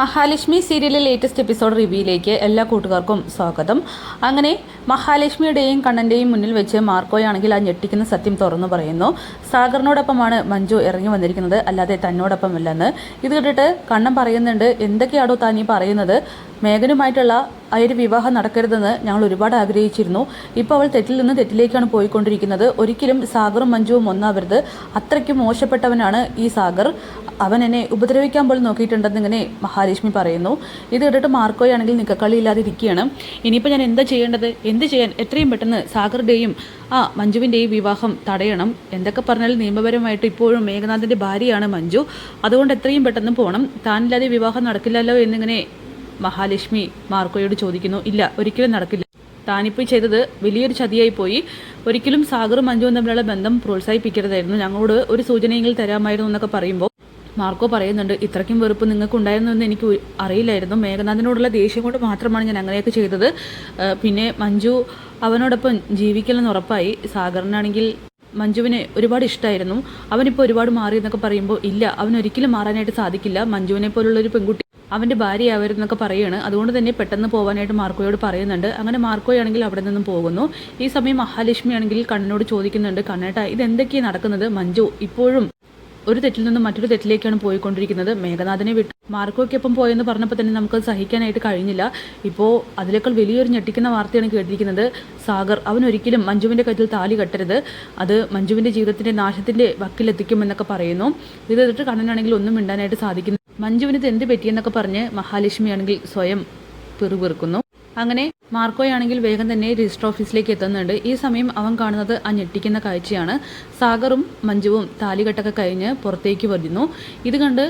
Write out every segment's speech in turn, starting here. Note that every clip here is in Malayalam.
മഹാലക്ഷ്മി സീരിയലിലെ ലേറ്റസ്റ്റ് എപ്പിസോഡ് റിവ്യൂയിലേക്ക് എല്ലാ കൂട്ടുകാർക്കും സ്വാഗതം. അങ്ങനെ മഹാലക്ഷ്മിയുടെയും കണ്ണൻ്റെയും മുന്നിൽ വെച്ച് മാർക്കോയാണെങ്കിൽ ആ ഞെട്ടിക്കുന്ന സത്യം തുറന്നു പറയുന്നു. സാഗറിനോടൊപ്പമാണ് മഞ്ജു ഇറങ്ങി വന്നിരിക്കുന്നത്, അല്ലാതെ തന്നോടൊപ്പമല്ലെന്ന്. ഇത് കേട്ടിട്ട് കണ്ണൻ പറയുന്നുണ്ട്, എന്തൊക്കെയാണോ താൻ ഈ പറയുന്നത്? മേഘനുമായിട്ടുള്ള ആ ഒരു വിവാഹം നടക്കരുതെന്ന് ഞങ്ങൾ ഒരുപാട് ആഗ്രഹിച്ചിരുന്നു. ഇപ്പോൾ അവൾ തെറ്റിൽ നിന്ന് തെറ്റിലേക്കാണ് പോയിക്കൊണ്ടിരിക്കുന്നത്. ഒരിക്കലും സാഗറും മഞ്ജുവും ഒന്നാവരുത്. അത്രയ്ക്ക് മോശപ്പെട്ടവനാണ് ഈ സാഗർ. അവൻ എന്നെ ഉപദ്രവിക്കാൻ പോലും നോക്കിയിട്ടുണ്ടെന്നിങ്ങനെ മഹാലക്ഷ്മി പറയുന്നു. ഇത് കേട്ടിട്ട് മാർക്കോയാണെങ്കിൽ നിക്കക്കളിയില്ലാതെ ഇരിക്കുകയാണ്. ഇനിയിപ്പോൾ ഞാൻ എന്താ ചെയ്യേണ്ടത്? എന്ത് ചെയ്യാൻ? എത്രയും പെട്ടെന്ന് സാഗറുടെയും മഞ്ജുവിൻ്റെയും വിവാഹം തടയണം. എന്തൊക്കെ പറഞ്ഞാലും നിയമപരമായിട്ട് ഇപ്പോഴും മേഘനാഥിൻ്റെ ഭാര്യയാണ് മഞ്ജു. അതുകൊണ്ട് എത്രയും പെട്ടെന്ന് പോകണം. താനില്ലാതെ വിവാഹം നടക്കില്ലല്ലോ എന്നിങ്ങനെ മഹാലക്ഷ്മി മാർക്കോയോട് ചോദിക്കുന്നു. ഇല്ല, ഒരിക്കലും നടക്കില്ല. താനിപ്പോൾ ചെയ്തത് വലിയൊരു ചതിയായി പോയി. ഒരിക്കലും സാഗറും മഞ്ജുവും തമ്മിലുള്ള ബന്ധം പ്രോത്സാഹിപ്പിക്കരുതായിരുന്നു. ഞങ്ങളോട് ഒരു സൂചനയെങ്കിലും തരാമായിരുന്നു എന്നൊക്കെ പറയുമ്പോൾ മാർക്കോ പറയുന്നുണ്ട്, ഇത്രയ്ക്കും വെറുപ്പ് നിങ്ങൾക്ക് ഉണ്ടായിരുന്നു എന്ന് എനിക്ക് അറിയില്ലായിരുന്നു. മേഘനാഥിനോടുള്ള ദേഷ്യം കൊണ്ട് മാത്രമാണ് ഞാൻ അങ്ങനെയൊക്കെ ചെയ്തത്. പിന്നെ മഞ്ജു അവനോടൊപ്പം ജീവിക്കലെന്ന് ഉറപ്പായി. സാഗറിനാണെങ്കിൽ മഞ്ജുവിനെ ഒരുപാട് ഇഷ്ടമായിരുന്നു. അവനിപ്പോൾ ഒരുപാട് മാറി എന്നൊക്കെ പറയുമ്പോൾ ഇല്ല, അവനൊരിക്കലും മാറാനായിട്ട് സാധിക്കില്ല. മഞ്ജുവിനെ പോലുള്ളൊരു പെൺകുട്ടി അവൻ്റെ ഭാര്യയാവരുതെന്നൊക്കെ പറയുകയാണ്. അതുകൊണ്ട് തന്നെ പെട്ടെന്ന് പോകാനായിട്ട് മാർക്കോയോട് പറയുന്നുണ്ട്. അങ്ങനെ മാർക്കോയാണെങ്കിൽ അവിടെ നിന്നും പോകുന്നു. ഈ സമയം മഹാലക്ഷ്മി ആണെങ്കിൽ കണ്ണനോട് ചോദിക്കുന്നുണ്ട്, കണ്ണേട്ടാ ഇതെന്തൊക്കെയാണ് നടക്കുന്നത്? മഞ്ജു ഇപ്പോഴും ഒരു തെറ്റിൽ നിന്നും മറ്റൊരു തെറ്റിലേക്കാണ് പോയിക്കൊണ്ടിരിക്കുന്നത്. മേഘനാഥനെ വിട്ട് മാർക്കോയ്ക്കൊപ്പം പോയെന്ന് പറഞ്ഞപ്പോൾ തന്നെ നമുക്കത് സഹിക്കാനായിട്ട് കഴിഞ്ഞില്ല. ഇപ്പോൾ അതിനേക്കാൾ വലിയൊരു ഞെട്ടിക്കുന്ന വാർത്തയാണ് കേട്ടിരിക്കുന്നത്. സാഗർ അവനൊരിക്കലും മഞ്ജുവിൻ്റെ കയ്യിൽ താലി കെട്ടരുത്. അത് മഞ്ജുവിൻ്റെ ജീവിതത്തിൻ്റെ നാശത്തിൻ്റെ വക്കിലെത്തിക്കുമെന്നൊക്കെ പറയുന്നു. ഇത് കേട്ടിട്ട് കണ്ണനാണെങ്കിൽ ഒന്നും മിണ്ടാനായിട്ട് സാധിക്കുന്നു. മഞ്ജുവിന് ഇത് എന്ത് പറ്റിയെന്നൊക്കെ പറഞ്ഞ് മഹാലക്ഷ്മിയാണെങ്കിൽ സ്വയം പിറുപിറുക്കുന്നു. അങ്ങനെ മാർക്കോയാണെങ്കിൽ വേഗം തന്നെ രജിസ്റ്റർ ഓഫീസിലേക്ക് എത്തുന്നുണ്ട്. ഈ സമയം അവൻ കാണുന്നത് ആ ഞെട്ടിക്കുന്ന കാഴ്ചയാണ്. സാഗറും മഞ്ജുവും താലികെട്ടൊക്കെ കഴിഞ്ഞ് പുറത്തേക്ക് വരുന്നു. ഇത് കണ്ട്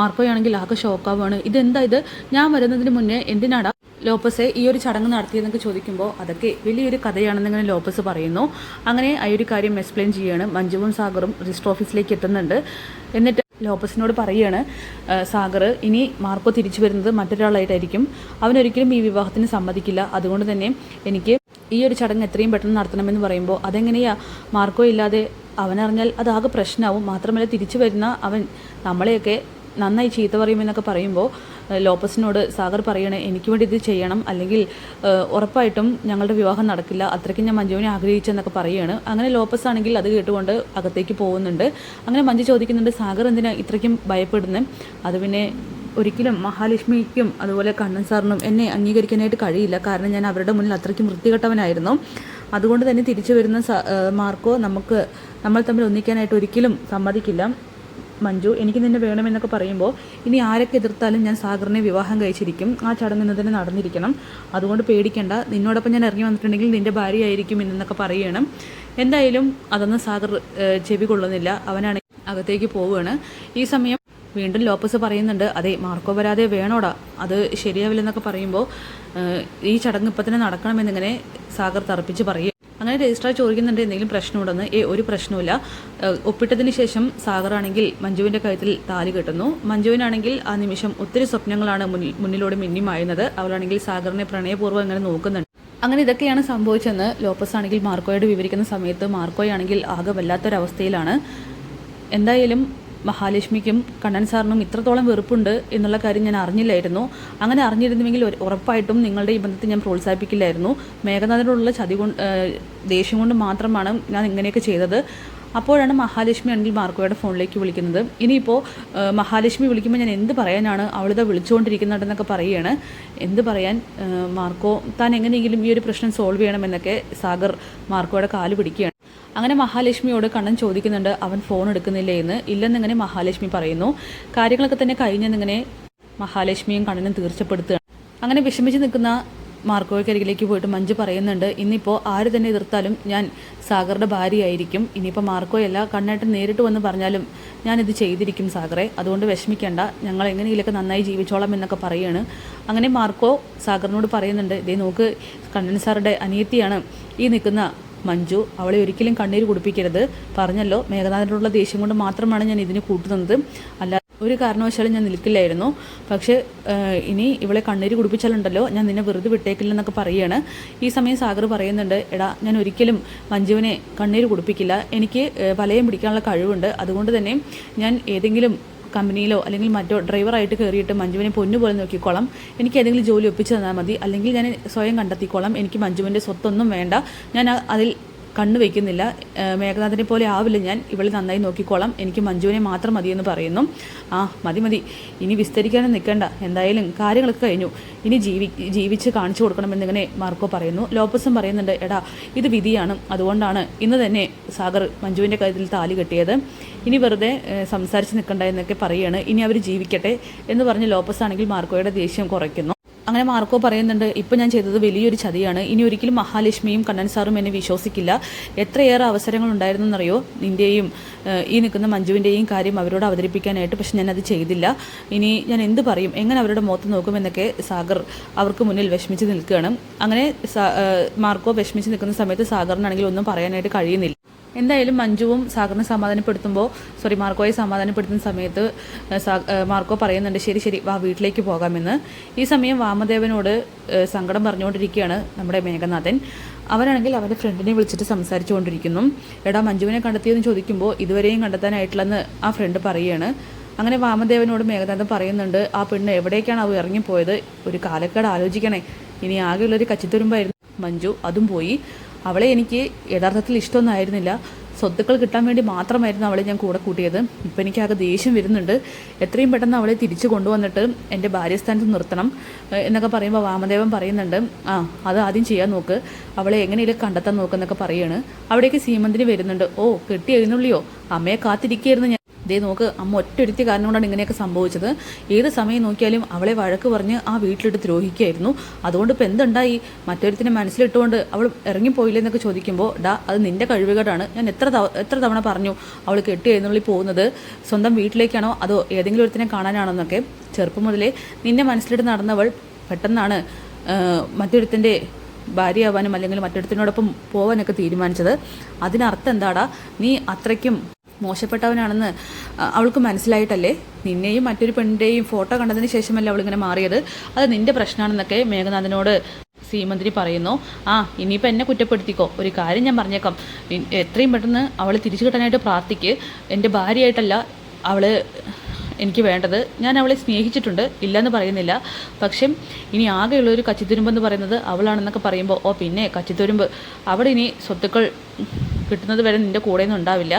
മാർക്കോയാണെങ്കിൽ ആകെ ഷോക്കാവാണ്. ഇതെന്താ ഇത്? ഞാൻ വരുന്നതിന് മുന്നേ എന്തിനാടാ ലോപ്പസെ ഈ ഒരു ചടങ്ങ് നടത്തിയെന്നൊക്കെ ചോദിക്കുമ്പോൾ അതൊക്കെ വലിയൊരു കഥയാണെന്നിങ്ങനെ ലോപ്പസ് പറയുന്നു. അങ്ങനെ ആ ഒരു കാര്യം എക്സ്പ്ലെയിൻ ചെയ്യുകയാണ്. മഞ്ജുവും സാഗറും രജിസ്റ്റർ ഓഫീസിലേക്ക് എത്തുന്നുണ്ട്. എന്നിട്ട് ലോപ്പസിനോട് പറയുകയാണ്, സാഗർ ഇനി മാർക്കോ തിരിച്ചു വരുന്നത് മറ്റൊരാളായിട്ടായിരിക്കും. അവനൊരിക്കലും ഈ വിവാഹത്തിന് സമ്മതിക്കില്ല. അതുകൊണ്ട് തന്നെ എനിക്ക് ഈ ഒരു ചടങ്ങ് എത്രയും പെട്ടെന്ന് നടത്തണമെന്ന് പറയുമ്പോൾ അതെങ്ങനെയാ മാർക്കോ ഇല്ലാതെ? അവനറിഞ്ഞാൽ അതാകെ പ്രശ്നമാവും. മാത്രമല്ല തിരിച്ചു വരുന്ന അവൻ നമ്മളെയൊക്കെ നന്നായി ചീത്ത പറയുമെന്നൊക്കെ പറയുമ്പോൾ ലോപ്പസിനോട് സാഗർ പറയണേ, എനിക്ക് വേണ്ടി ഇത് ചെയ്യണം, അല്ലെങ്കിൽ ഉറപ്പായിട്ടും ഞങ്ങളുടെ വിവാഹം നടക്കില്ല. അത്രയ്ക്കും ഞാൻ മഞ്ജുവിനെ ആഗ്രഹിച്ചെന്നൊക്കെ പറയുകയാണ്. അങ്ങനെ ലോപ്പസ് ആണെങ്കിൽ അത് കേട്ടുകൊണ്ട് അകത്തേക്ക് പോകുന്നുണ്ട്. അങ്ങനെ മഞ്ജു ചോദിക്കുന്നുണ്ട്, സാഗർ എന്തിനാ ഇത്രയ്ക്കും ഭയപ്പെടുന്നത്? അത് പിന്നെ ഒരിക്കലും മഹാലക്ഷ്മിക്കും അതുപോലെ കണ്ണൻ സാറിനും എന്നെ അംഗീകരിക്കാനായിട്ട് കഴിയില്ല. കാരണം ഞാൻ അവരുടെ മുന്നിൽ അത്രയ്ക്കും വൃത്തികെട്ടവനായിരുന്നു. അതുകൊണ്ട് തന്നെ തിരിച്ചു വരുന്ന മാർക്കോ നമ്മൾ തമ്മിൽ ഒന്നിക്കാനായിട്ട് ഒരിക്കലും സമ്മതിക്കില്ല. മഞ്ജു എനിക്ക് നിന്നെ വേണമെന്നൊക്കെ പറയുമ്പോൾ ഇനി ആരൊക്കെ എതിർത്താലും ഞാൻ സാഗറിനെ വിവാഹം കഴിച്ചിരിക്കും. ആ ചടങ്ങ് ഇന്ന് തന്നെ നടന്നിരിക്കണം. അതുകൊണ്ട് പേടിക്കേണ്ട. നിന്നോടൊപ്പം ഞാൻ ഇറങ്ങി വന്നിട്ടുണ്ടെങ്കിൽ നിൻ്റെ ഭാര്യയായിരിക്കും എന്നൊക്കെ പറയണം. എന്തായാലും അതൊന്നും സാഗർ ചെവി കൊള്ളുന്നില്ല. അവനാണെങ്കിൽ അകത്തേക്ക് പോവുകയാണ്. ഈ സമയം വീണ്ടും ലോപ്പസ് പറയുന്നുണ്ട്, അതെ മാർക്കോ വരാതെ വേണോടാ, അത് ശരിയാവില്ലെന്നൊക്കെ പറയുമ്പോൾ ഈ ചടങ്ങ് ഇപ്പം തന്നെ നടക്കണമെന്നിങ്ങനെ സാഗർ തറപ്പിച്ച് പറയും. അങ്ങനെ രജിസ്ട്രാർ ചോദിക്കുന്നുണ്ട്, എന്തെങ്കിലും പ്രശ്നമുണ്ടെന്ന്. ഒരു പ്രശ്നമില്ല. ഒപ്പിട്ടതിന് ശേഷം സാഗറാണെങ്കിൽ മഞ്ജുവിൻ്റെ കഴുത്തിൽ താലി കെട്ടുന്നു. മഞ്ജുവിനാണെങ്കിൽ ആ നിമിഷം ഒത്തിരി സ്വപ്നങ്ങളാണ് മുന്നിലൂടെ മിന്നിമായുന്നത്. അവളാണെങ്കിൽ സാഗറിനെ പ്രണയപൂർവ്വം ഇങ്ങനെ നോക്കുന്നുണ്ട്. അങ്ങനെ ഇതൊക്കെയാണ് സംഭവിച്ചെന്ന് ലോപ്പസ് ആണെങ്കിൽ മാർക്കോയോട് വിവരിക്കുന്ന സമയത്ത് മാർക്കോയാണെങ്കിൽ ആകെ വല്ലാത്തൊരവസ്ഥയിലാണ്. എന്തായാലും മഹാലക്ഷ്മിക്കും കണ്ണൻ സാറിനും ഇത്രത്തോളം വെറുപ്പുണ്ട് എന്നുള്ള കാര്യം ഞാൻ അറിഞ്ഞില്ലായിരുന്നു. അങ്ങനെ അറിഞ്ഞിരുന്നുവെങ്കിൽ ഉറപ്പായിട്ടും നിങ്ങളുടെ ഈ ബന്ധത്തെ ഞാൻ പ്രോത്സാഹിപ്പിക്കില്ലായിരുന്നു. മേഘനാഥനോടുള്ള ദേഷ്യം കൊണ്ട് മാത്രമാണ് ഞാൻ ഇങ്ങനെയൊക്കെ ചെയ്തത്. അപ്പോഴാണ് മഹാലക്ഷ്മി ആണെങ്കിൽ മാർക്കോയുടെ ഫോണിലേക്ക് വിളിക്കുന്നത്. ഇനിയിപ്പോൾ മഹാലക്ഷ്മി വിളിക്കുമ്പോൾ ഞാൻ എന്ത് പറയാനാണ്? അവളിതാ വിളിച്ചുകൊണ്ടിരിക്കുന്നുണ്ടെന്നൊക്കെ പറയുകയാണ്. എന്ത് പറയാൻ? മാർക്കോ താൻ എങ്ങനെയെങ്കിലും ഈ ഒരു പ്രശ്നം സോൾവ് ചെയ്യണമെന്നൊക്കെ സാഗർ മാർക്കോയുടെ കാല് പിടിക്കുകയാണ്. അങ്ങനെ മഹാലക്ഷ്മിയോട് കണ്ണൻ ചോദിക്കുന്നുണ്ട്, അവൻ ഫോൺ എടുക്കുന്നില്ലേ എന്ന്. ഇല്ലെന്നിങ്ങനെ മഹാലക്ഷ്മി പറയുന്നു. കാര്യങ്ങളൊക്കെ തന്നെ കഴിഞ്ഞെന്നിങ്ങനെ മഹാലക്ഷ്മിയും കണ്ണനും തീർച്ചപ്പെടുത്തുകയാണ്. അങ്ങനെ വിഷമിച്ച് നിൽക്കുന്ന മാർക്കോയ്ക്കരികിലേക്ക് പോയിട്ട് മഞ്ജു പറയുന്നുണ്ട്, ഇന്നിപ്പോൾ ആര് തന്നെ എതിർത്താലും ഞാൻ സാഗറുടെ ഭാര്യയായിരിക്കും. ഇനിയിപ്പോൾ മാർക്കോയല്ല, കണ്ണേട്ടൻ നേരിട്ട് വന്ന് പറഞ്ഞാലും ഞാനിത് ചെയ്തിരിക്കും സാഗറെ. അതുകൊണ്ട് വിഷമിക്കേണ്ട, ഞങ്ങൾ എങ്ങനെയെങ്കിലൊക്കെ നന്നായി ജീവിച്ചോളാം എന്നൊക്കെ പറയുകയാണ്. അങ്ങനെ മാർക്കോ സാഗറിനോട് പറയുന്നുണ്ട്, ഇതേ നോക്ക്, കണ്ണൻ സാറുടെ അനിയത്തിയാണ് ഈ നിൽക്കുന്ന മഞ്ജു. അവളെ ഒരിക്കലും കണ്ണീര് കുടിപ്പിക്കരുത്. പറഞ്ഞല്ലോ, മേഘനാഥനോടുള്ള ദേഷ്യം കൊണ്ട് മാത്രമാണ് ഞാൻ ഇതിന് കൂട്ടുന്നത്. അല്ല ഒരു കാരണവശാലും ഞാൻ നിൽക്കില്ലായിരുന്നു. പക്ഷേ ഇനി ഇവളെ കണ്ണീര് കുടിപ്പിച്ചാലുണ്ടല്ലോ, ഞാൻ നിന്നെ വെറുതെ വിട്ടേക്കില്ലെന്നൊക്കെ പറയുകയാണ്. ഈ സമയം സാഗർ പറയുന്നുണ്ട്, എടാ ഞാൻ ഒരിക്കലും മഞ്ജുവിനെ കണ്ണീര് കുടിപ്പിക്കില്ല. എനിക്ക് വലയം പിടിക്കാനുള്ള കഴിവുണ്ട്. അതുകൊണ്ട് തന്നെ ഞാൻ ഏതെങ്കിലും കമ്പനിയിലോ അല്ലെങ്കിൽ മറ്റോ ഡ്രൈവറായിട്ട് കയറിയിട്ട് മഞ്ജുവിനെ പൊന്നുപോലെ നോക്കിക്കോളാം, എനിക്ക് ഏതെങ്കിലും ജോലി ഒപ്പിച്ച് തന്നാൽ മതി, അല്ലെങ്കിൽ ഞാൻ സ്വയം കണ്ടെത്തിക്കോളാം, എനിക്ക് മഞ്ജുവിൻ്റെ സ്വത്തൊന്നും വേണ്ട, ഞാൻ അതിൽ കണ്ണു വയ്ക്കുന്നില്ല, മേഘനാഥനെ പോലെ ആവില്ല ഞാൻ, ഇവളെ നന്നായി നോക്കിക്കോളാം, എനിക്ക് മഞ്ജുവിനെ മാത്രം മതിയെന്ന് പറയുന്നു. മതി, ഇനി വിസ്തരിക്കാനും നിൽക്കേണ്ട, എന്തായാലും കാര്യങ്ങളൊക്കെ കഴിഞ്ഞു, ഇനി ജീവിച്ച് കാണിച്ചു കൊടുക്കണമെന്നിങ്ങനെ മാർക്കോ പറയുന്നു. ലോപ്പസും പറയുന്നുണ്ട്, എടാ ഇത് വിധിയാണ്, അതുകൊണ്ടാണ് ഇന്ന് തന്നെ സാഗർ മഞ്ജുവിൻ്റെ കാര്യത്തിൽ താലി കെട്ടിയത്, ഇനി വെറുതെ സംസാരിച്ച് നിൽക്കണ്ട എന്നൊക്കെ പറയുകയാണ്. ഇനി അവർ ജീവിക്കട്ടെ എന്ന് പറഞ്ഞ് ലോപ്പസ് ആണെങ്കിൽ മാർക്കോയുടെ ദേഷ്യം കുറയ്ക്കുന്നു. അങ്ങനെ മാർക്കോ പറയുന്നുണ്ട്, ഇപ്പം ഞാൻ ചെയ്തത് വലിയൊരു ചതിയാണ്, ഇനി ഒരിക്കലും മഹാലക്ഷ്മിയും കണ്ണൻ സാറും എന്നെ വിശ്വസിക്കില്ല, എത്രയേറെ അവസരങ്ങൾ ഉണ്ടായിരുന്നെന്നറിയോ നിൻ്റെയും ഈ നിൽക്കുന്ന മഞ്ജുവിൻ്റെയും കാര്യം അവരോട് അവതരിപ്പിക്കാനായിട്ട്, പക്ഷെ ഞാനത് ചെയ്തില്ല, ഇനി ഞാൻ എന്ത് പറയും, എങ്ങനെ അവരുടെ മുഖത്ത് നോക്കുമെന്നൊക്കെ സാഗർ അവർക്ക് മുന്നിൽ വിഷമിച്ച് നിൽക്കുകയാണ്. അങ്ങനെ മാർക്കോ വിഷമിച്ച് നിൽക്കുന്ന സമയത്ത് സാഗറിനാണെങ്കിൽ ഒന്നും പറയാനായിട്ട് കഴിയുന്നില്ല. എന്തായാലും മഞ്ജുവും സാഗറിനെ മാർക്കോയെ സമാധാനപ്പെടുത്തുന്ന സമയത്ത് മാർക്കോ പറയുന്നുണ്ട്, ശരി വാ വീട്ടിലേക്ക് പോകാമെന്ന്. ഈ സമയം വാമദേവനോട് സങ്കടം പറഞ്ഞുകൊണ്ടിരിക്കുകയാണ് നമ്മുടെ മേഘനാഥൻ. അവനാണെങ്കിൽ അവൻ്റെ ഫ്രണ്ടിനെ വിളിച്ചിട്ട് സംസാരിച്ചുകൊണ്ടിരിക്കുന്നു. എടാ മഞ്ജുവിനെ കണ്ടെത്തിയെന്ന് ചോദിക്കുമ്പോൾ ഇതുവരെയും കണ്ടെത്താനായിട്ടില്ലെന്ന് ആ ഫ്രണ്ട് പറയുകയാണ്. അങ്ങനെ വാമദേവനോട് മേഘനാഥൻ പറയുന്നുണ്ട്, ആ പെണ്ണ് എവിടേക്കാണ് അവ ഇറങ്ങിപ്പോയത്, ഒരു കാലക്കേട് ആലോചിക്കണേ, ഇനി ആകെയുള്ളൊരു കച്ചിത്തുരുമ്പായിരുന്നു മഞ്ജു, അതും പോയി, അവളെ എനിക്ക് യഥാർത്ഥത്തിൽ ഇഷ്ടമൊന്നുമായിരുന്നില്ല, സ്വത്തുക്കൾ കിട്ടാൻ വേണ്ടി മാത്രമായിരുന്നു അവളെ ഞാൻ കൂടെ കൂട്ടിയത്, ഇപ്പം എനിക്കാകെ ദേഷ്യം വരുന്നുണ്ട്, എത്രയും പെട്ടെന്ന് അവളെ തിരിച്ചു കൊണ്ടുവന്നിട്ട് എൻ്റെ ഭാര്യസ്ഥാനത്ത് നിർത്തണം എന്നൊക്കെ പറയുമ്പോൾ വാമദേവൻ പറയുന്നുണ്ട്, അത് ആദ്യം ചെയ്യാൻ നോക്ക്, അവളെ എങ്ങനെയും കണ്ടെത്താൻ നോക്കുന്നൊക്കെ പറയുകയാണ്. അവിടേക്ക് സീമന്തിന് വരുന്നുണ്ട്. കെട്ടി എഴുന്നള്ളിയോ, അമ്മയെ കാത്തിരിക്കുകയായിരുന്നു ഞാൻ, ദേ നോക്ക് അമ്മ ഒറ്റൊരുത്തി കാരണം കൊണ്ടാണ് ഇങ്ങനെയൊക്കെ സംഭവിച്ചത്, ഏത് സമയം നോക്കിയാലും അവളെ വഴക്ക് പറഞ്ഞ് ആ വീട്ടിലിട്ട് ദ്രോഹിക്കുകയായിരുന്നു, അതുകൊണ്ട് ഇപ്പം എന്തുണ്ടായി, മറ്റൊരുത്തിനെ മനസ്സിലിട്ടുകൊണ്ട് അവൾ ഇറങ്ങിപ്പോയില്ലെന്നൊക്കെ ചോദിക്കുമ്പോൾ അത് നിൻ്റെ കഴിവുകേടാണ്, ഞാൻ എത്ര തവണ പറഞ്ഞു അവൾ കെട്ടി എഴുന്നള്ളി പോകുന്നത് സ്വന്തം വീട്ടിലേക്കാണോ അതോ ഏതെങ്കിലും ഒരുത്തിനെ കാണാനാണെന്നൊക്കെ, ചെറുപ്പം മുതലേ നിന്നെ മനസ്സിലിട്ട് നടന്നവൾ പെട്ടെന്നാണ് മറ്റൊരുത്തിൻ്റെ ഭാര്യയാവാനും അല്ലെങ്കിൽ മറ്റൊരുത്തിനോടൊപ്പം പോകാനൊക്കെ തീരുമാനിച്ചത്, അതിനർത്ഥം എന്താടാ, നീ അത്രയ്ക്കും മോശപ്പെട്ടവനാണെന്ന് അവൾക്ക് മനസ്സിലായിട്ടല്ലേ, നിന്നെയും മറ്റൊരു പെണ്ണിൻ്റെയും ഫോട്ടോ കണ്ടതിന് ശേഷമല്ല അവളിങ്ങനെ മാറിയത്, അത് നിൻ്റെ പ്രശ്നമാണെന്നൊക്കെ മേഘനാഥനോട് സീമന്തിരി പറയുന്നു. ഇനിയിപ്പോൾ എന്നെ കുറ്റപ്പെടുത്തിക്കോ, ഒരു കാര്യം ഞാൻ പറഞ്ഞേക്കാം, എത്രയും പെട്ടെന്ന് അവളെ തിരിച്ചു കിട്ടാനായിട്ട് പ്രാർത്ഥിക്ക്, എൻ്റെ ഭാര്യയായിട്ടല്ല അവൾ എനിക്ക് വേണ്ടത്, ഞാൻ അവളെ സ്നേഹിച്ചിട്ടുണ്ട്, ഇല്ലയെന്ന് പറയുന്നില്ല, പക്ഷേ ഇനി ആകെയുള്ളൊരു കച്ചിത്തുരുമ്പെന്ന് പറയുന്നത് അവളാണെന്നൊക്കെ പറയുമ്പോൾ പിന്നെ കച്ചിത്തുരുമ്പ്, അവിടെ ഇനി സ്വത്തുക്കൾ കിട്ടുന്നത് വരെ നിൻ്റെ കൂടെയൊന്നും ഉണ്ടാവില്ല,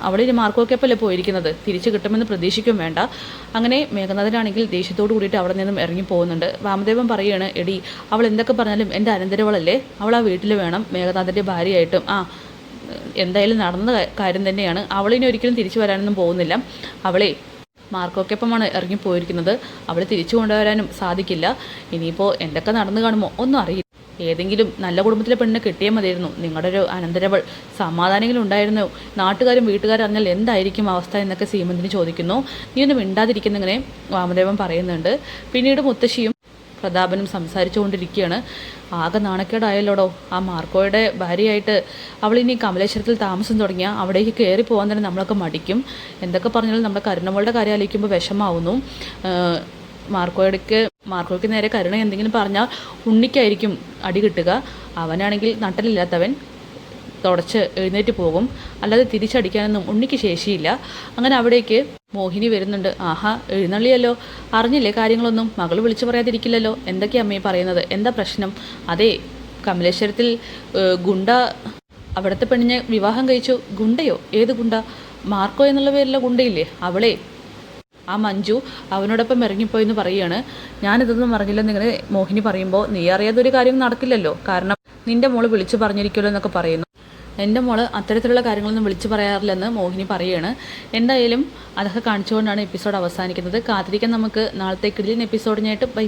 അവിടെ ഇനി മാർക്കോക്കെപ്പല്ലേ പോയിരിക്കുന്നത്, തിരിച്ച് കിട്ടുമെന്ന് പ്രതീക്ഷിക്കും വേണ്ട. അങ്ങനെ മേഘനാഥനാണെങ്കിൽ ദേഷ്യത്തോട് കൂടിയിട്ട് അവിടെ നിന്നും ഇറങ്ങി പോകുന്നുണ്ട്. വാമദേവൻ പറയുകയാണ്, എടി അവൾ എന്തൊക്കെ പറഞ്ഞാലും എൻ്റെ അനന്തരവളല്ലേ, അവൾ ആ വീട്ടിൽ വേണം മേഘനാഥൻ്റെ ഭാര്യയായിട്ടും, എന്തായാലും നടന്ന കാര്യം തന്നെയാണ്, അവളിനി ഒരിക്കലും തിരിച്ചു വരാനൊന്നും പോകുന്നില്ല, അവളെ മാർക്കോക്കൊപ്പമാണ് ഇറങ്ങിപ്പോയിരിക്കുന്നത്, അവളെ തിരിച്ചു കൊണ്ടുവരാനും സാധിക്കില്ല, ഇനിയിപ്പോൾ എന്തൊക്കെ നടന്നു കാണുമോ ഒന്നും അറിയില്ല, ഏതെങ്കിലും നല്ല കുടുംബത്തിലെ പെണ്ണിനെ കിട്ടിയാൽ മതിയായിരുന്നു, നിങ്ങളുടെ ഒരു അനന്തരവൾ സമാധാനങ്ങളും ഉണ്ടായിരുന്നു, നാട്ടുകാരും വീട്ടുകാരും അറിഞ്ഞാൽ എന്തായിരിക്കും അവസ്ഥ എന്നൊക്കെ സീമന്തിന് ചോദിക്കുന്നു. നീ ഒന്നും മിണ്ടാതിരിക്കുന്നിങ്ങനെ വാമദേവൻ പറയുന്നുണ്ട്. പിന്നീട് മുത്തശ്ശിയും പ്രതാപനും സംസാരിച്ചുകൊണ്ടിരിക്കുകയാണ്. ആകെ നാണക്കേടായല്ലോടോ, ആ മാർക്കോയുടെ ഭാര്യയായിട്ട് അവളിനി കമലേശ്വരത്തിൽ താമസം തുടങ്ങിയാൽ അവിടേക്ക് കയറി പോകാൻ തന്നെ നമ്മളൊക്കെ മടിക്കും, എന്തൊക്കെ പറഞ്ഞാലും നമ്മുടെ കരുണമോളുടെ കാര്യം ആലോചിക്കുമ്പോൾ വിഷമാവുന്നു. മാർക്കോയ്ക്ക് നേരെ കരുണ എന്തെങ്കിലും പറഞ്ഞാൽ ഉണ്ണിക്കായിരിക്കും അടി കിട്ടുക, അവനാണെങ്കിൽ നട്ടലില്ലാത്തവൻ തുടച്ച് എഴുന്നേറ്റ് പോകും, അല്ലാതെ തിരിച്ചടിക്കാനൊന്നും ഉണ്ണിക്ക് ശേഷിയില്ല. അങ്ങനെ അവിടേക്ക് മോഹിനി വരുന്നുണ്ട്. എഴുന്നള്ളിയല്ലോ, അറിഞ്ഞില്ലേ കാര്യങ്ങളൊന്നും, മകൾ വിളിച്ചു പറയാതിരിക്കില്ലല്ലോ, എന്തൊക്കെയാ അമ്മയെ പറയുന്നത്, എന്താ പ്രശ്നം? അതെ, കമലേശ്വരത്തിൽ ഗുണ്ട അവിടുത്തെ പെണ്ണിനെ വിവാഹം കഴിച്ചു. ഗുണ്ടയോ? ഏത് ഗുണ്ട? മാർക്കോ എന്നുള്ള പേരിലുള്ള ഗുണ്ടയില്ലേ, അവളെ ആ മഞ്ജു അവനോടൊപ്പം ഇറങ്ങിപ്പോയെന്ന് പറയുകയാണ്. ഞാനിതൊന്നും അറിഞ്ഞില്ലെന്ന് ഇങ്ങനെ മോഹിനി പറയുമ്പോൾ, നീ അറിയാത്തൊരു കാര്യം നടക്കില്ലല്ലോ, കാരണം നിൻ്റെ മോള് വിളിച്ചു പറഞ്ഞിരിക്കുമല്ലോ എന്നൊക്കെ പറയുന്നു. എൻ്റെ മോള് അത്തരത്തിലുള്ള കാര്യങ്ങളൊന്നും വിളിച്ചു പറയാറില്ലെന്ന് മോഹിനി പറയുകയാണ്. എന്തായാലും അതൊക്കെ കാണിച്ചുകൊണ്ടാണ് എപ്പിസോഡ് അവസാനിക്കുന്നത്. കാത്തിരിക്കാൻ നമുക്ക് നാളത്തെ കിടിലൻ എപ്പിസോഡിനായിട്ട്. ബൈ.